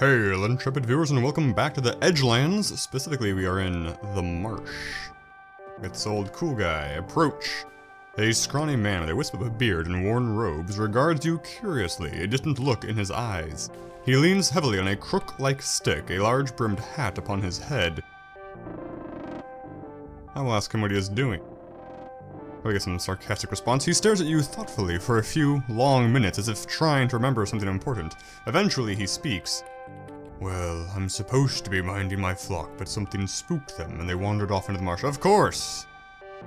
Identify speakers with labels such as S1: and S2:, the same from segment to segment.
S1: Hey, intrepid viewers, and welcome back to the Edgelands. Specifically, we are in the marsh. It's old cool guy. Approach. A scrawny man with a wisp of a beard and worn robes regards you curiously, a distant look in his eyes. He leans heavily on a crook-like stick, a large brimmed hat upon his head. I will ask him what he is doing. I get some sarcastic response. He stares at you thoughtfully for a few long minutes, as if trying to remember something important. Eventually, he speaks. Well, I'm supposed to be minding my flock, but something spooked them, and they wandered off into the marsh. Of course!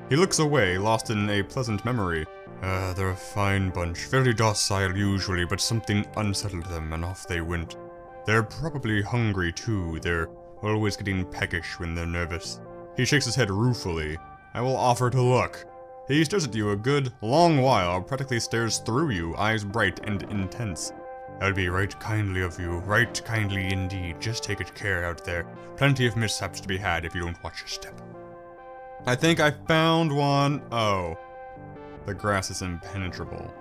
S1: He looks away, lost in a pleasant memory. They're a fine bunch, very docile usually, but something unsettled them, and off they went. They're probably hungry too. They're always getting peckish when they're nervous. He shakes his head ruefully. I will offer to look. He stares at you a good, long while, practically stares through you, eyes bright and intense. That'd be right kindly of you, right kindly indeed. Just take it care out there. Plenty of mishaps to be had if you don't watch your step. I think I found one. Oh. The grass is impenetrable.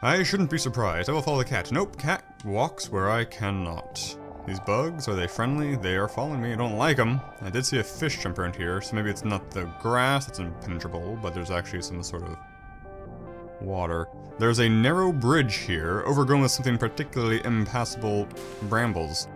S1: I shouldn't be surprised. I will follow the cat. Nope, cat walks where I cannot. These bugs, are they friendly? They are following me. I don't like them. I did see a fish jump around here, so maybe it's not the grass that's impenetrable, but there's actually some sort of water. There's a narrow bridge here, overgrown with something particularly impassable brambles.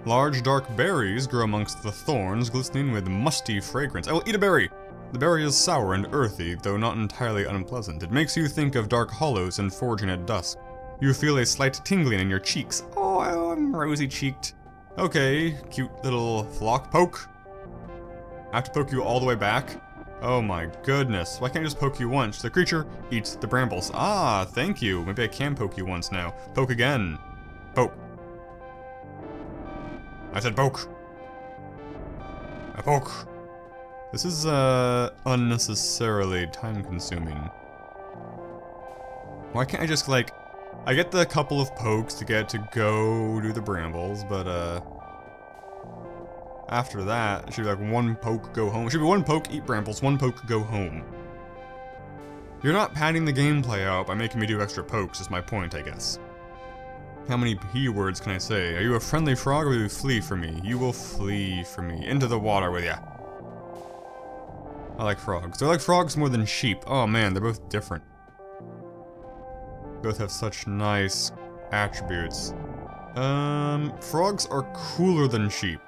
S1: Large dark berries grow amongst the thorns, glistening with musty fragrance. I will eat a berry! The berry is sour and earthy, though not entirely unpleasant. It makes you think of dark hollows and foraging at dusk. You feel a slight tingling in your cheeks. Oh, I'm rosy-cheeked. Okay, cute little flock. Poke! I have to poke you all the way back? Oh my goodness, why can't I just poke you once? The creature eats the brambles. Ah, thank you. Maybe I can poke you once now. Poke again. Poke. I said poke. I poke. This is, unnecessarily time-consuming. Why can't I just, like... I get the couple of pokes to get to go do the brambles, but, after that, it should be like one poke, go home. It should be one poke, eat brambles, one poke, go home. You're not padding the gameplay out by making me do extra pokes, is my point, I guess. How many P words can I say? Are you a friendly frog or will you flee from me? You will flee from me. Into the water with ya. I like frogs. They're like frogs more than sheep. Oh man, they're both different. Both have such nice attributes. Frogs are cooler than sheep.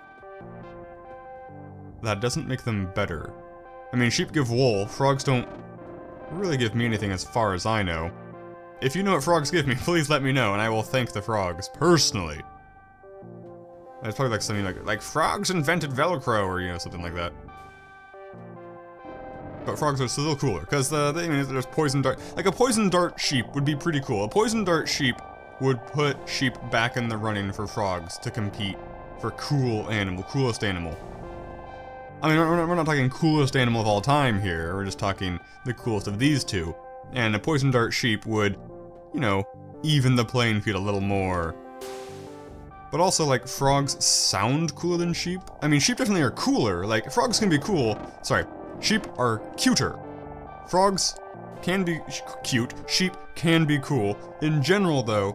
S1: That doesn't make them better. I mean, sheep give wool, frogs don't really give me anything as far as I know. If you know what frogs give me, please let me know, and I will thank the frogs, personally. It's probably like something like frogs invented Velcro, or, you know, something like that. But frogs are still cooler, because, there's poison dart. Like, a poison dart sheep would be pretty cool. A poison dart sheep would put sheep back in the running for frogs to compete for coolest animal. I mean, we're not talking coolest animal of all time here, we're just talking the coolest of these two. And a poison dart sheep would, you know, even the playing field a little more. But also, like, frogs sound cooler than sheep. I mean, sheep definitely are cooler. Like, frogs can be cool. Sorry, sheep are cuter. Frogs can be cute, sheep can be cool. In general, though,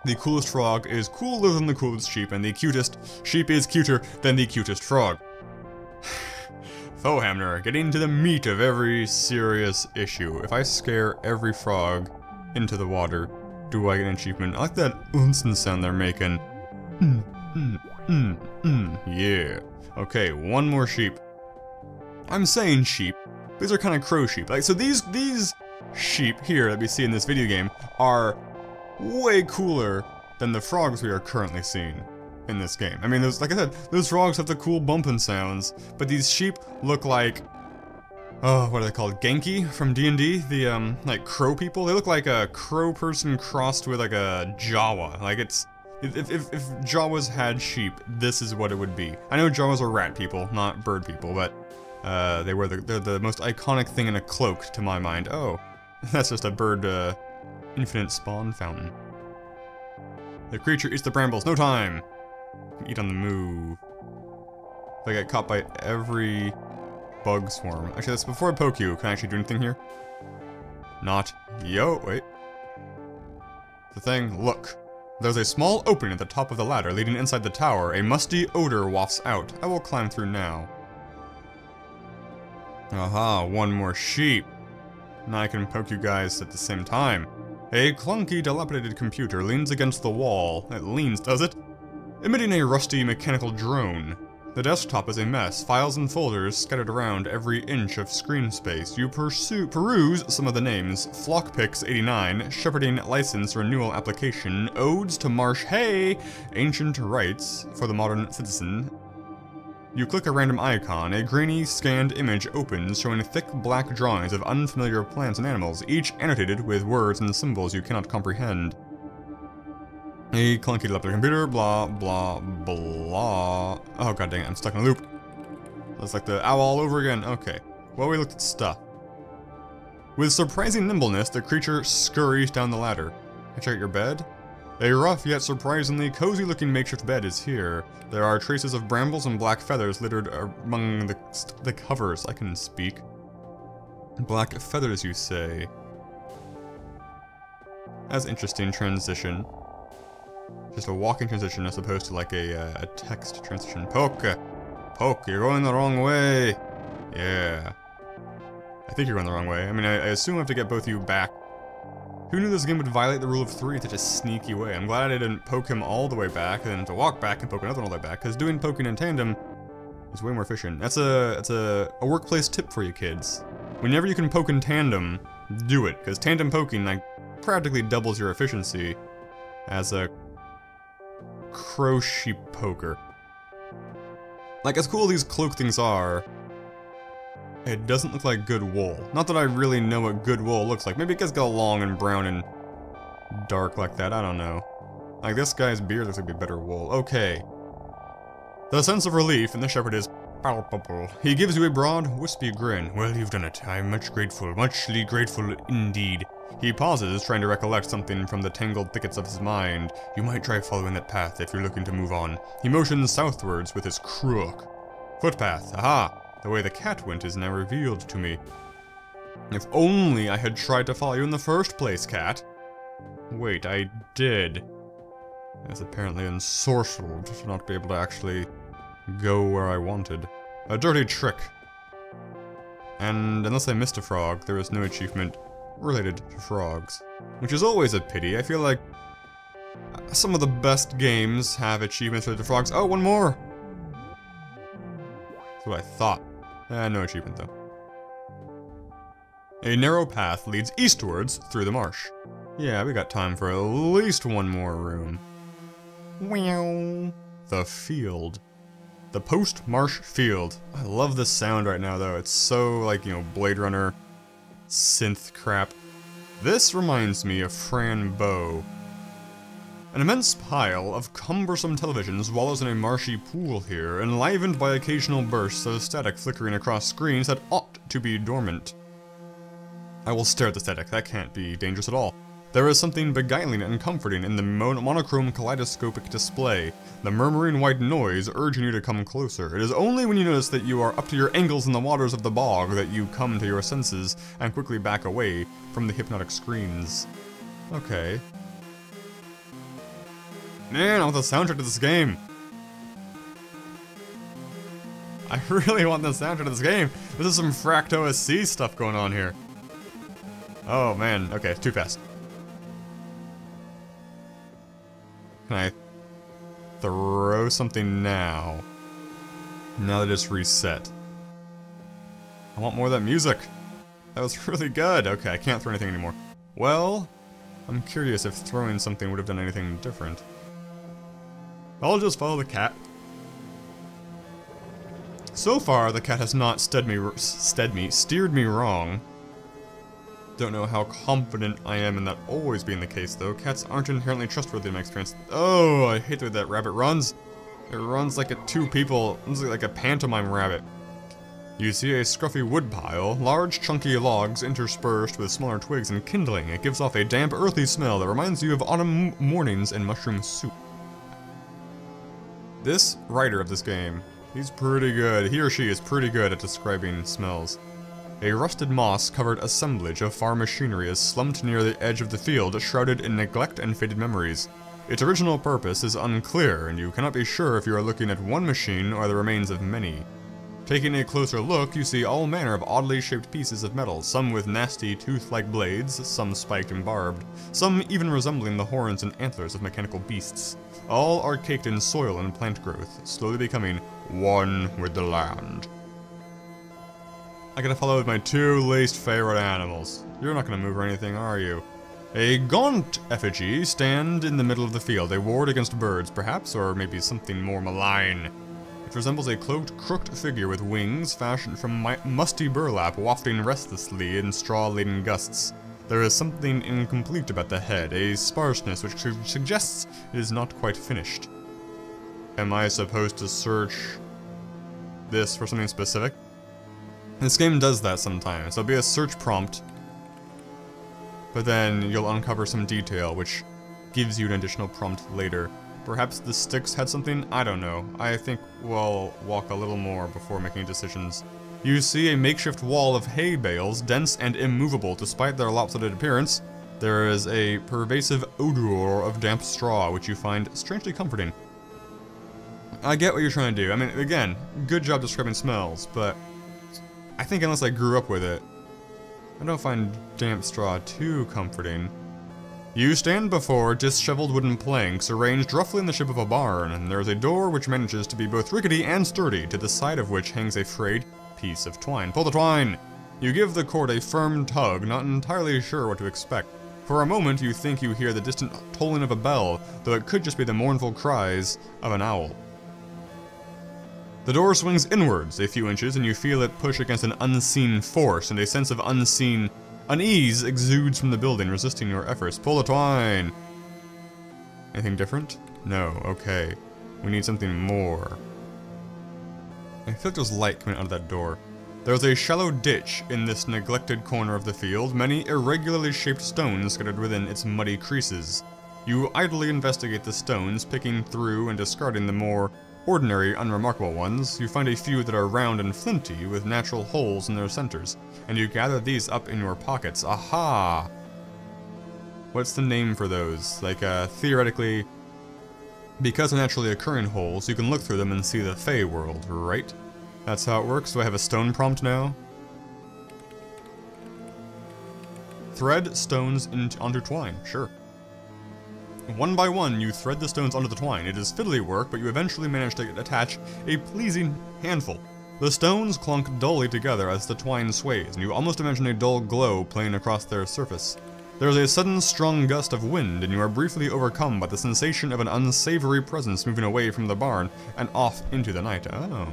S1: the coolest frog is cooler than the coolest sheep, and the cutest sheep is cuter than the cutest frog. Foehamner, getting to the meat of every serious issue. If I scare every frog into the water, do I get an achievement? I like that unsen sound they're making. Yeah. Okay, one more sheep. I'm saying sheep. These are kind of crow sheep. Like, so these sheep here that we see in this video game are way cooler than the frogs we are currently seeing in this game. I mean, like I said, those frogs have the cool bumping sounds, but these sheep look like, oh, what are they called? Genki from D&D? The, like, crow people? They look like a crow person crossed with, like, a Jawa. Like, it's, if Jawas had sheep, this is what it would be. I know Jawas are rat people, not bird people, but, they're the most iconic thing in a cloak, to my mind. Oh, that's just a bird, infinite spawn fountain. The creature eats the brambles, no time! Eat on the move. If I get caught by every bug swarm. Actually, that's before I poke you. Can I actually do anything here? Not. Yo, wait. The thing, look. There's a small opening at the top of the ladder leading inside the tower. A musty odor wafts out. I will climb through now. Aha, one more sheep. Now I can poke you guys at the same time. A clunky, dilapidated computer leans against the wall. It leans, does it? Emitting a rusty mechanical drone. The desktop is a mess, files and folders scattered around every inch of screen space. You peruse some of the names. Flockpix89, Shepherding License Renewal Application, Odes to Marsh Hay, Ancient Rites for the Modern Citizen. You click a random icon, a grainy, scanned image opens showing thick black drawings of unfamiliar plants and animals, each annotated with words and symbols you cannot comprehend. A clunky dilapidated computer, blah, blah, blah. Oh god dang it, I'm stuck in a loop. That's like the owl all over again. Okay, well we looked at stuff. With surprising nimbleness, the creature scurries down the ladder. Can I check out your bed? A rough yet surprisingly cozy-looking makeshift bed is here. There are traces of brambles and black feathers littered among the covers. I can speak. Black feathers, you say? That's interesting transition. Just a walking transition as opposed to like a text transition. Poke! Poke, you're going the wrong way! Yeah. I think you're going the wrong way. I mean, I assume I have to get both of you back. Who knew this game would violate the rule of 3 in such a sneaky way? I'm glad I didn't poke him all the way back, and then to walk back and poke another one all the way back, because doing poking in tandem is way more efficient. That's a workplace tip for you kids. Whenever you can poke in tandem, do it, because tandem poking like practically doubles your efficiency as a crow sheep poker. Like, as cool as these cloak things are, it doesn't look like good wool. Not that I really know what good wool looks like. Maybe it gets got long and brown and dark like that, I don't know. Like, this guy's beard looks like a better wool. Okay. The sense of relief in the shepherd is palpable. He gives you a broad, wispy grin. Well, you've done it. I'm much grateful. Muchly grateful indeed. He pauses, trying to recollect something from the tangled thickets of his mind. You might try following that path if you're looking to move on. He motions southwards with his crook. Footpath, aha! The way the cat went is now revealed to me. If only I had tried to follow you in the first place, cat. Wait, I did. I was apparently ensorcelled to not be able to actually go where I wanted. A dirty trick. And unless I missed a frog, there is no achievement related to frogs. Which is always a pity. I feel like some of the best games have achievements related to frogs. Oh, one more! That's what I thought. No achievement though. A narrow path leads eastwards through the marsh. Yeah, we got time for at least one more room. Wow. The field. The post-marsh field. I love this sound right now though. It's so like, you know, Blade Runner synth crap. This reminds me of Fran Bow. An immense pile of cumbersome televisions wallows in a marshy pool here, enlivened by occasional bursts of static flickering across screens that ought to be dormant. I will stare at the static. That can't be dangerous at all. There is something beguiling and comforting in the monochrome kaleidoscopic display, the murmuring white noise urging you to come closer. It is only when you notice that you are up to your ankles in the waters of the bog that you come to your senses and quickly back away from the hypnotic screens. Okay. Man, I want the soundtrack to this game. I really want the soundtrack to this game. This is some Fracto SC stuff going on here. Oh man, okay, too fast. Can I throw something now? Now that it's reset. I want more of that music. That was really good. Okay, I can't throw anything anymore. Well, I'm curious if throwing something would have done anything different. I'll just follow the cat. So far, the cat has not steered me wrong. Don't know how confident I am in that always being the case, though. Cats aren't inherently trustworthy in my experience. Oh, I hate the way that rabbit runs. It runs like a two people, it looks like a pantomime rabbit. You see a scruffy wood pile, large chunky logs interspersed with smaller twigs and kindling. It gives off a damp, earthy smell that reminds you of autumn mornings and mushroom soup. This writer of this game, he's pretty good. He or she is pretty good at describing smells. A rusted moss-covered assemblage of farm machinery is slumped near the edge of the field, shrouded in neglect and faded memories. Its original purpose is unclear, and you cannot be sure if you are looking at one machine or the remains of many. Taking a closer look, you see all manner of oddly shaped pieces of metal, some with nasty tooth-like blades, some spiked and barbed, some even resembling the horns and antlers of mechanical beasts. All are caked in soil and plant growth, slowly becoming one with the land. I gotta follow with my two least favorite animals. You're not gonna move or anything, are you? A gaunt effigy stand in the middle of the field, a ward against birds, perhaps, or maybe something more malign. It resembles a cloaked, crooked figure with wings fashioned from musty burlap wafting restlessly in straw-laden gusts. There is something incomplete about the head, a sparseness which suggests it is not quite finished. Am I supposed to search this for something specific? This game does that sometimes. There'll be a search prompt, but then you'll uncover some detail which gives you an additional prompt later. Perhaps the sticks had something? I don't know. I think we'll walk a little more before making decisions. You see a makeshift wall of hay bales, dense and immovable despite their lopsided appearance. There is a pervasive odor of damp straw, which you find strangely comforting. I get what you're trying to do. I mean, again, good job describing smells, but I think unless I grew up with it, I don't find damp straw too comforting. You stand before disheveled wooden planks arranged roughly in the shape of a barn, and there is a door which manages to be both rickety and sturdy, to the side of which hangs a frayed piece of twine. Pull the twine! You give the cord a firm tug, not entirely sure what to expect. For a moment you think you hear the distant tolling of a bell, though it could just be the mournful cries of an owl. The door swings inwards a few inches, and you feel it push against an unseen force, and a sense of unseen unease exudes from the building, resisting your efforts. Pull the twine! Anything different? No, okay. We need something more. I feel like there's light coming out of that door. There's a shallow ditch in this neglected corner of the field, many irregularly shaped stones scattered within its muddy creases. You idly investigate the stones, picking through and discarding the more ordinary, unremarkable ones. You find a few that are round and flinty, with natural holes in their centers, and you gather these up in your pockets. Aha! What's the name for those? Like, theoretically, because they're naturally occurring holes, you can look through them and see the Fey world, right? That's how it works. Do I have a stone prompt now? Thread stones onto twine. Sure. One by one, you thread the stones onto the twine. It is fiddly work, but you eventually manage to attach a pleasing handful. The stones clunk dully together as the twine sways, and you almost imagine a dull glow playing across their surface. There is a sudden strong gust of wind, and you are briefly overcome by the sensation of an unsavory presence moving away from the barn and off into the night. Oh.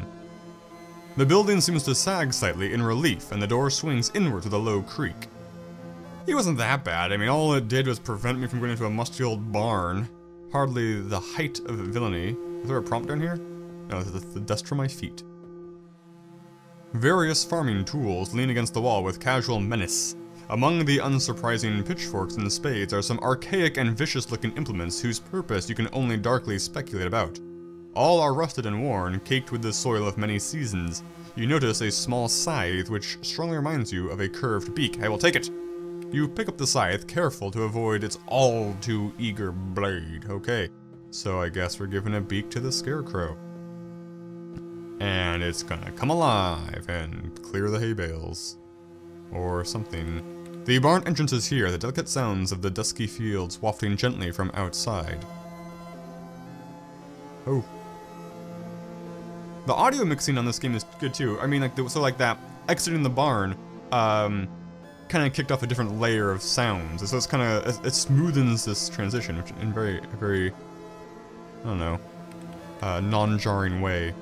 S1: The building seems to sag slightly in relief, and the door swings inward with a low creak. It wasn't that bad. I mean, all it did was prevent me from going into a musty old barn. Hardly the height of villainy. Is there a prompt down here? No, it's the dust from my feet. Various farming tools lean against the wall with casual menace. Among the unsurprising pitchforks and spades are some archaic and vicious-looking implements whose purpose you can only darkly speculate about. All are rusted and worn, caked with the soil of many seasons. You notice a small scythe which strongly reminds you of a curved beak. I will take it! You pick up the scythe, careful to avoid its all-too-eager blade. Okay, so I guess we're giving a beak to the scarecrow. And it's gonna come alive and clear the hay bales. Or something. The barn entrance is here, the delicate sounds of the dusky fields wafting gently from outside. Oh. The audio mixing on this game is good too. I mean, like, so like that, exiting the barn, kind of kicked off a different layer of sounds. So it's kind of, it smoothens this transition, which in very, I don't know, non-jarring way.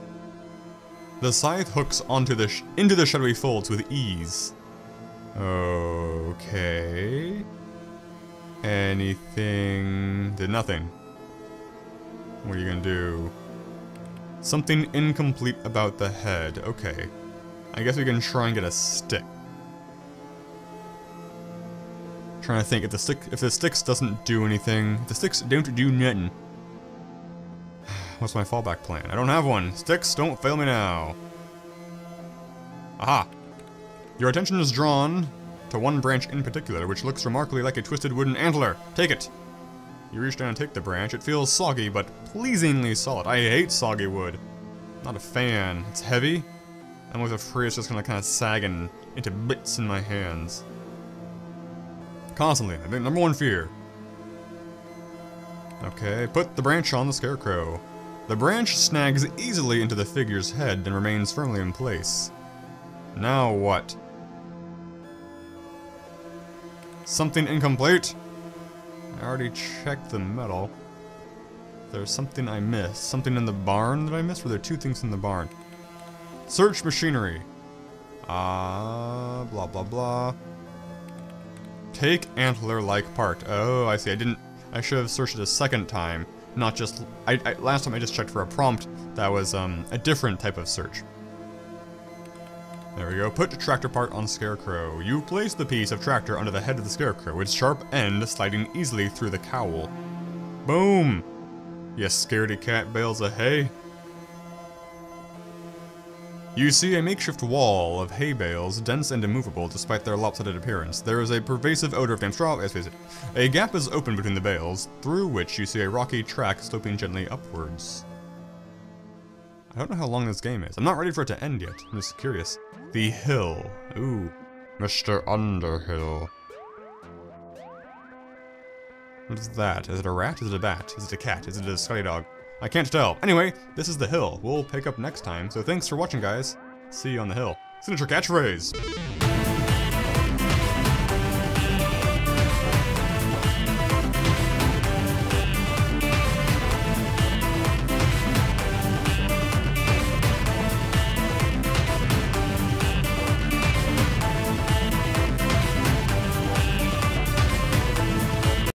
S1: The scythe hooks onto into the shadowy folds with ease. Okay. Anything? Did nothing. What are you gonna do? Something incomplete about the head. Okay. I guess we can try and get a stick. Trying to think, if the sticks doesn't do anything, if the sticks don't do nothing, what's my fallback plan? I don't have one. Sticks, don't fail me now. Aha! Your attention is drawn to one branch in particular, which looks remarkably like a twisted wooden antler. Take it! You reach down and take the branch. It feels soggy, but pleasingly solid. I hate soggy wood. Not a fan. It's heavy. I'm always afraid it's just gonna kind of sag into bits in my hands. Constantly. I think number one fear. Okay, put the branch on the scarecrow. The branch snags easily into the figure's head and remains firmly in place. Now what? Something incomplete? I already checked the metal. There's something I missed. Something in the barn that I missed? Were there two things in the barn? Search machinery. Blah blah blah. Take antler-like part. Oh, I see. I should have searched it a second time. Not just... last time I just checked for a prompt that was, a different type of search. There we go. Put tractor part on scarecrow. You place the piece of tractor under the head of the scarecrow, its sharp end sliding easily through the cowl. Boom! You scaredy cat bales of hay. You see a makeshift wall of hay bales, dense and immovable despite their lopsided appearance. There is a pervasive odor of damp straw. Let's face it. A gap is open between the bales, through which you see a rocky track sloping gently upwards. I don't know how long this game is. I'm not ready for it to end yet. I'm just curious. The hill. Ooh. Mr. Underhill. What is that? Is it a rat? Is it a bat? Is it a cat? Is it a Scotty dog? I can't tell. Anyway, this is the hill. We'll pick up next time, so thanks for watching, guys. See you on the hill. Signature catchphrase!